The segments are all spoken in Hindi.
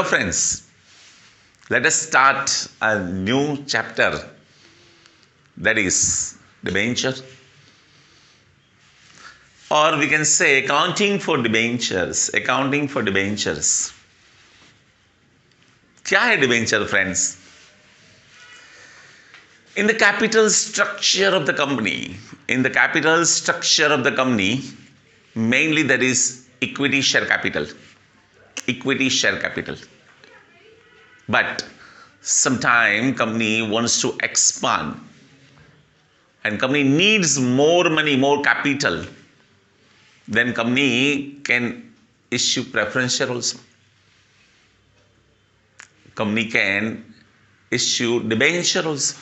friends, let us start a new chapter, that is debenture, or we can say accounting for debentures. Accounting for debentures. क्या है debenture friends? In the capital structure of the company, mainly there is equity share capital. But sometime company wants to expand and company needs more money, more capital, then company can issue preference share also. Company can issue debenture also.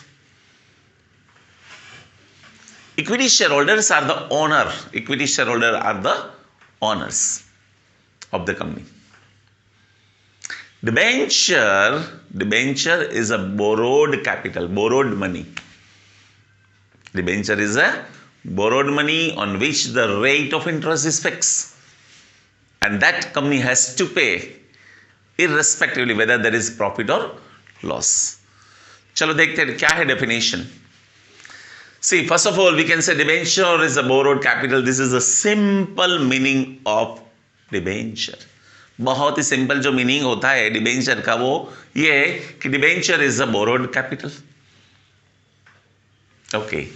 Equity shareholders are the owner. Equity shareholders are the owners of the company. Debenture is a borrowed capital, borrowed money. Debenture is a borrowed money on which the rate of interest is fixed, and that company has to pay irrespectively whether there is profit or loss. चलो देखते हैं क्या है definition. See, first of all, we can say debenture is a borrowed capital. This is the simple meaning of debenture. बहुत ही सिंपल जो मीनिंग होता है डिबेंचर का वो ये है कि debenture is a borrowed capital. Okay.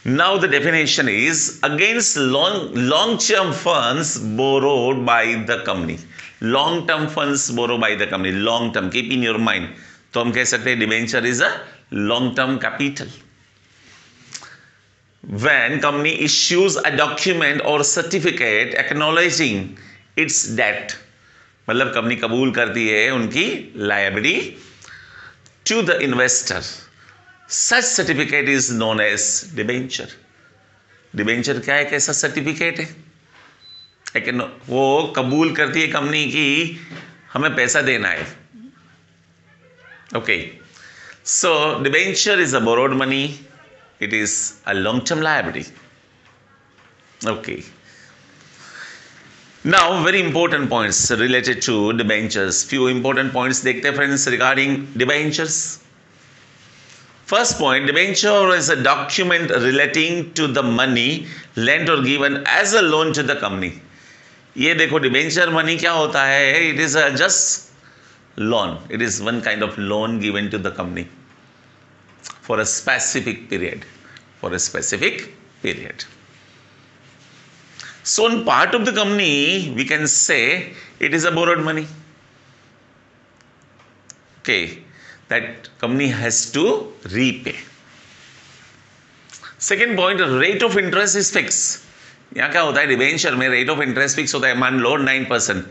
Now the definition is against long-term funds borrowed by the company. Long-term funds borrowed by the company. Long-term, keep in your mind. तो हम कह सकते हैं debenture is a long-term capital. When company issues a document or certificate acknowledging its debt, मतलब कंपनी कबूल करती है उनकी liability to the investor, such certificate is known as debenture. Debenture क्या है? कैसा सर्टिफिकेट है? वो कबूल करती है कंपनी की हमें पैसा देना है. Okay, so debenture is a borrowed money. It is a long-term liability. Okay. Now, very important points related to debentures. Few important points देखते हैं friends regarding debentures. First point, debenture is a document relating to the money lent or given as a loan to the company. ये देखो डिबेंचर मनी क्या होता है? It is a just loan. It is one kind of loan given to the company for a specific period. So on part of the company, we can say it is a borrowed money. Okay, that company has to repay. Second point, rate of interest is fixed. यहाँ क्या होता है? डिबेंचर में रेट ऑफ इंटरेस्ट फिक्स होता है. मान लो 9%,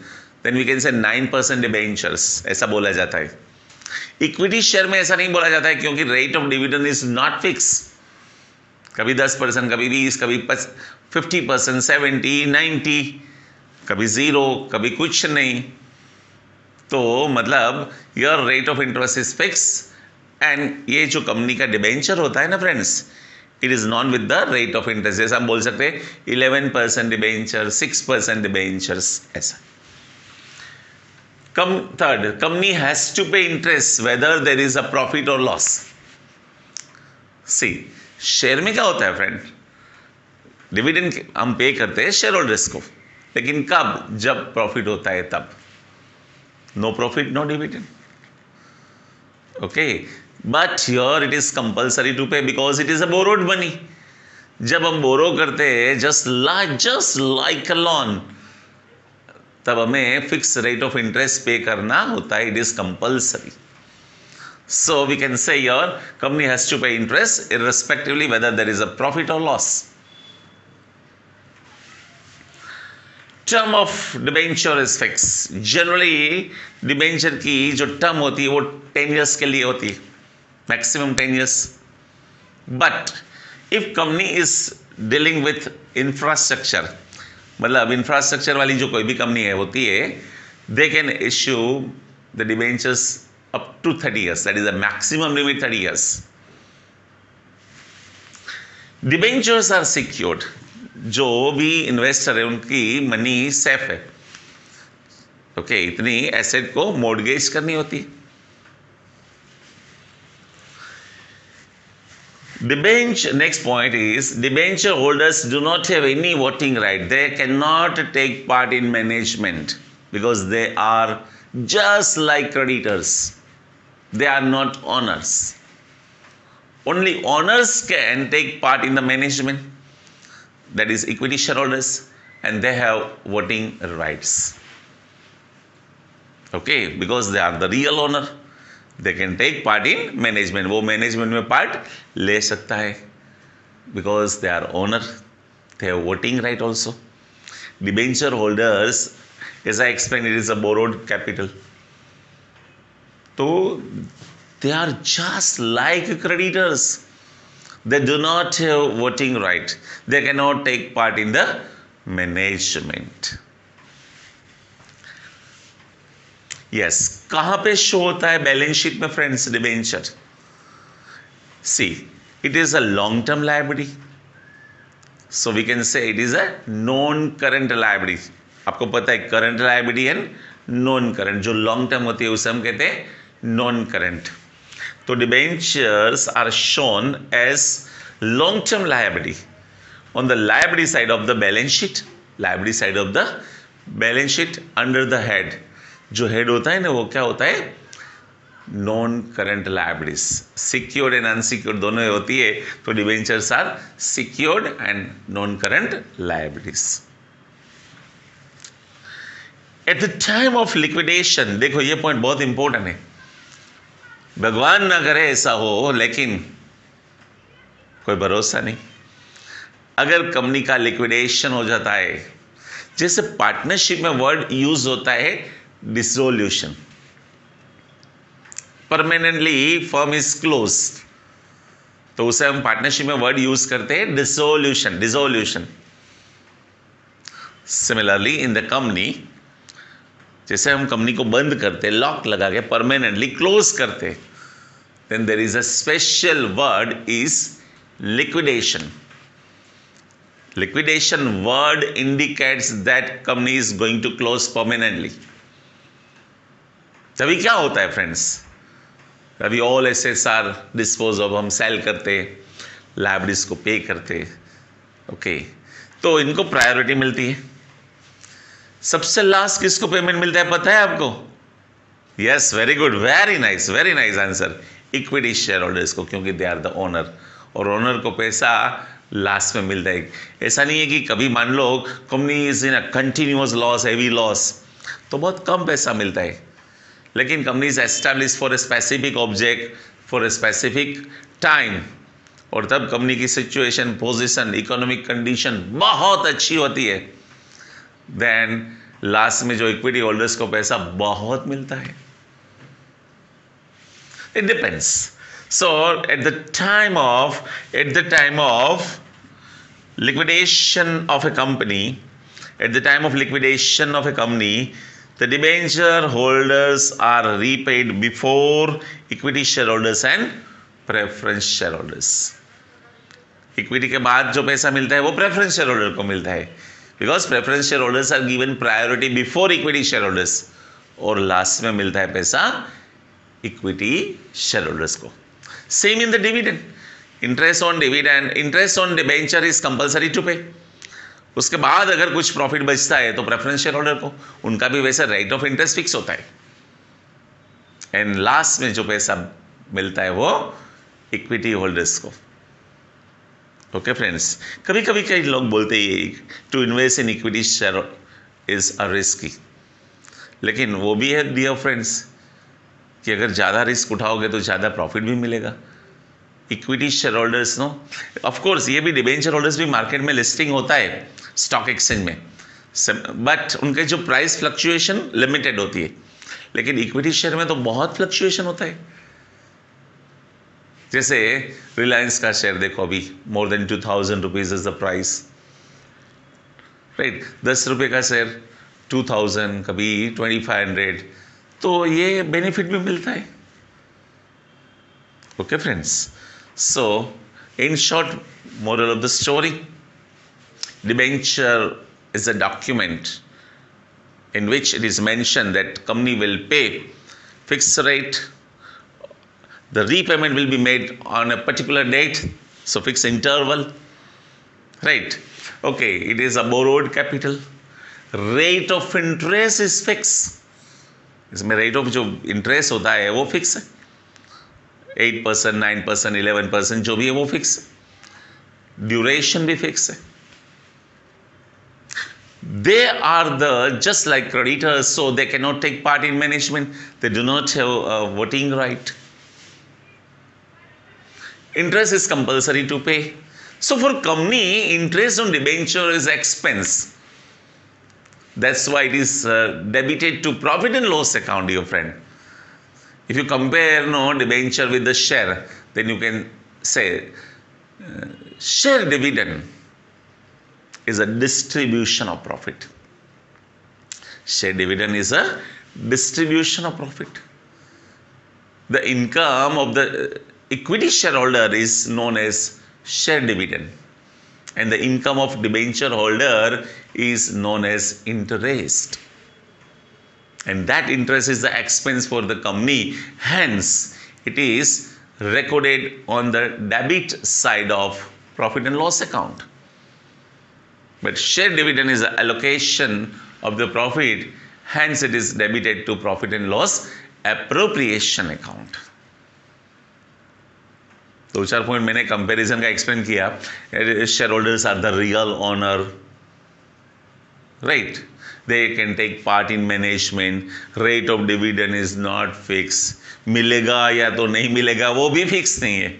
देन वी कैन से 9% डिबेंचर्स, ऐसा बोला जाता है. इक्विटी शेयर में ऐसा नहीं बोला जाता है क्योंकि rate of dividend is not fix. कभी 10%, कभी 20%, कभी 50%, 70%, 90%, कभी 0, कभी कुछ नहीं. तो मतलब your rate of interest is fix and ये जो कंपनी का डिबेंचर होता है ना friends, it is non with the rate of interest. जैसे हम बोल सकते हैं 11% डिबेंचर, 6% डिबेंचर्स, ऐसा. Third, company has to pay interest whether there is a profit or loss. See, share में क्या होता है फ्रेंड? डिविडेंड हम पे करते हैं शेयर होल्डर्स को, लेकिन कब? जब प्रॉफिट होता है तब. No profit no dividend. Okay, but here it is compulsory to pay because it is a borrowed money. जब हम बोरो करते हैं जस्ट लाइक अ लोन, तब हमें फिक्स रेट ऑफ इंटरेस्ट पे करना होता है. It is compulsory. So we can say your company has to pay interest irrespectively whether there is a profit or loss. Term of debenture is fixed. Generally debenture की जो term होती है वो 10 years के लिए होती है, maximum 10 years. But if company is dealing with infrastructure, मतलब इंफ्रास्ट्रक्चर वाली जो कोई भी कंपनी है होती है, they can issue the debentures up to 30 years. That is the maximum limit, 30 years. Debentures are secured. जो भी इन्वेस्टर है उनकी मनी सेफ है. ओके, इतनी एसेट को मॉर्गेज करनी होती है। Next point is debenture holders do not have any voting right. They cannot take part in management because they are just like creditors. They are not owners. Only owners can take part in the management, that is equity shareholders, and they have voting rights. Okay, because they are the real owner. They can take part in management. वो management में part ले सकता है because they are owner. They have voting right also. Debenture holders, as I explained, it is a borrowed capital. So they are just like creditors. They do not have voting right. They cannot take part in the management. Yes, कहां पे शो होता है बैलेंस शीट में friends debenture? See, it is a long term liability, so we can say it is a non current liability. आपको पता है current liability and non current. जो लॉन्ग टर्म होती है उसे हम कहते हैं नॉन करंट. तो debentures are shown as long term liability on the liability side of the balance sheet. Liability side of the balance sheet under the head. जो हेड होता है ना वो क्या होता है? Non current liabilities. Secured and unsecured दोनों होती है, तो debentures are secured and non current liabilities. At the time of liquidation, देखो ये पॉइंट बहुत इंपॉर्टेंट है, भगवान ना करे ऐसा हो, लेकिन कोई भरोसा नहीं. अगर कंपनी का लिक्विडेशन हो जाता है, जैसे पार्टनरशिप में वर्ड यूज होता है dissolution, permanently firm is close, तो उसे हम पार्टनरशिप में वर्ड यूज करते हैं dissolution, dissolution. Similarly in the company, जैसे हम कंपनी को बंद करते, लॉक लगा के परमानेंटली क्लोज करते, then there is a special word is liquidation. Liquidation word indicates that company is going to close permanently. तभी क्या होता है फ्रेंड्स? तभी all assets are dispose of, हम सेल करते, लायबिलिटीज को पे करते. ओके, तो इनको प्रायोरिटी मिलती है. सबसे लास्ट किसको पेमेंट मिलता है पता है आपको? Yes, very good, very nice answer. Equity share holders को, क्योंकि दे आर द ओनर, और ओनर को पैसा लास्ट में मिलता है. ऐसा नहीं है कि कभी मान लो company is in a continuous loss, heavy loss, तो बहुत कम पैसा मिलता है. लेकिन company is establish for a specific object for a specific time, और तब कंपनी की सिचुएशन, पोजीशन, इकोनॉमिक कंडीशन बहुत अच्छी होती है, देन लास्ट में जो इक्विटी होल्डर्स को पैसा बहुत मिलता है. It depends. So at the time of liquidation of a company, the debenture holders are repaid before equity shareholders and preference shareholders. Equity के बाद जो पैसा मिलता है वो प्रेफरेंस शेयर होल्डर को मिलता है, because preference share holders are given priority before equity share holders, और लास्ट में मिलता है पैसा इक्विटी शेयर होल्डर्स को. Same in the dividend. Interest on debenture is compulsory to pay. उसके बाद अगर कुछ प्रॉफिट बचता है तो प्रेफरेंस शेयर होल्डर को, उनका भी वैसे रेट ऑफ इंटरेस्ट फिक्स होता है, एंड लास्ट में जो पैसा मिलता है वो इक्विटी होल्डर्स को. ओके फ्रेंड्स, कभी कभी कई लोग बोलते हैं to invest in equity share is a risky, लेकिन वो भी है डियर फ्रेंड्स कि अगर ज़्यादा रिस्क उठाओगे तो ज़्यादा प्रॉफिट भी मिलेगा. Equity share holders no, of course ये भी डिबेंचर होल्डर्स भी मार्केट में लिस्टिंग होता है स्टॉक एक्सचेंज में, बट उनके जो प्राइस फ्लक्चुएशन लिमिटेड होती है, लेकिन इक्विटी शेयर में तो बहुत फ्लक्चुएशन होता है. जैसे रिलायंस का शेयर देखो, अभी more than 2000 rupees is the price, right. 10 रुपये का शेयर 2000, कभी 2500, तो ये बेनिफिट भी मिलता है. Okay friends, so in short moral of the story, debenture is a document in which it is mentioned that company will pay fixed rate, the repayment will be made on a particular date, so fixed interval, right? Okay, it is a borrowed capital. Rate of interest is fixed. इसमें रेट ऑफ जो इंटरेस्ट होता है वो फिक्स है, 8%, 9%, 11% जो भी है वो फिक्स है. ड्यूरेशन भी फिक्स है. They are the just like creditors, so they cannot take part in management. They do not have a voting right. Interest is compulsory to pay. So for company, interest on debenture is expense. That's why it is debited to profit and loss account, dear friend. If you compare debenture with the share, then you can say share dividend is a distribution of profit. Share dividend is a distribution of profit. The income of the equity shareholder is known as share dividend, and the income of debenture holder is known as interest, and that interest is the expense for the company, hence it is recorded on the debit side of profit and loss account. But share dividend is the allocation of the profit, hence it is debited to profit and loss appropriation account. दो चार पॉइंट मैंने कंपैरिजन का एक्सप्लेन किया. Share holders are the real owner, right? They can take part in management. Rate of dividend is not fix. मिलेगा या तो नहीं मिलेगा वो भी फिक्स नहीं है.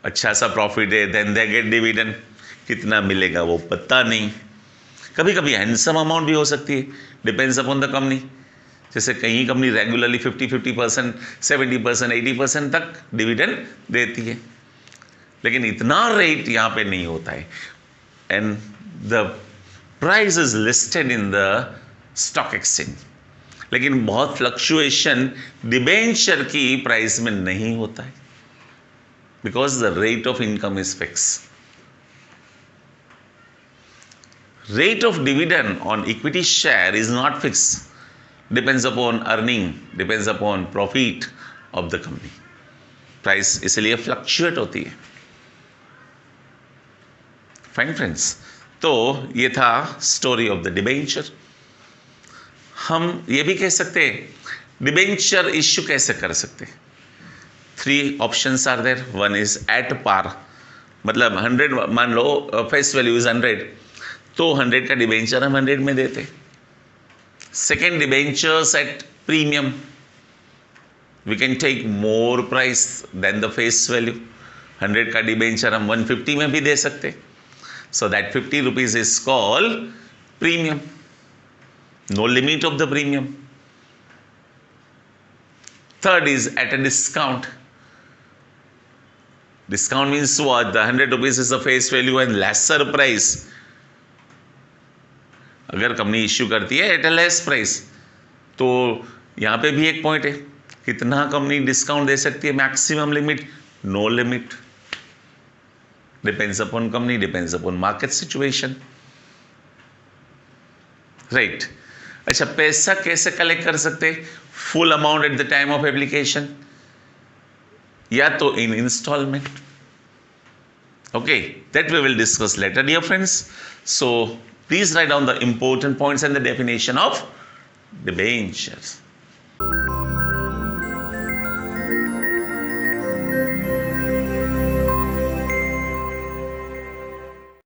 अच्छा सा प्रॉफिट है देन दे गेट डिविडेंड. कितना मिलेगा वो पता नहीं. कभी कभी हैंडसम अमाउंट भी हो सकती है, डिपेंड्स अपॉन द कंपनी. जैसे कहीं कंपनी रेगुलरली 50%, 70%, 80% तक डिविडेंड देती है, लेकिन इतना रेट यहाँ पे नहीं होता है. And the price is listed in the stock exchange, लेकिन बहुत फ्लक्चुएशन डिबेंचर की प्राइस में नहीं होता है, because the rate of income is fix. Rate of dividend on equity share is not fixed. Depends upon earning, depends upon profit of the company. Price इसलिए fluctuate होती है. Fine friends. तो ये था story of the debenture. हम ये भी कह सकते हैं debenture issue कैसे कर सकते हैं. 3 options are there. One is at par. मतलब 100, मान लो face value is 100, तो 100 का डिबेंचर हम 100 में देते. Second, debentures at premium. We can take more price than the face value. 100 का डिबेंचर हम 150 में भी दे सकते. So that 50 rupees is called premium. No limit of the premium. Third is at a discount. Discount means what? The 100 rupees is the face value and lesser price. अगर कंपनी इश्यू करती है एट अ लेस प्राइस, तो यहाँ पे भी एक पॉइंट है, कितना कंपनी डिस्काउंट दे सकती है, maximum limit, no limit. Depends upon company, depends upon market situation, right. अच्छा, पैसा कैसे कलेक्ट कर सकते? Full amount at the time of application, या तो in instalment. Okay, that we will discuss later, dear friends. So please write down the important points and the definition of debentures.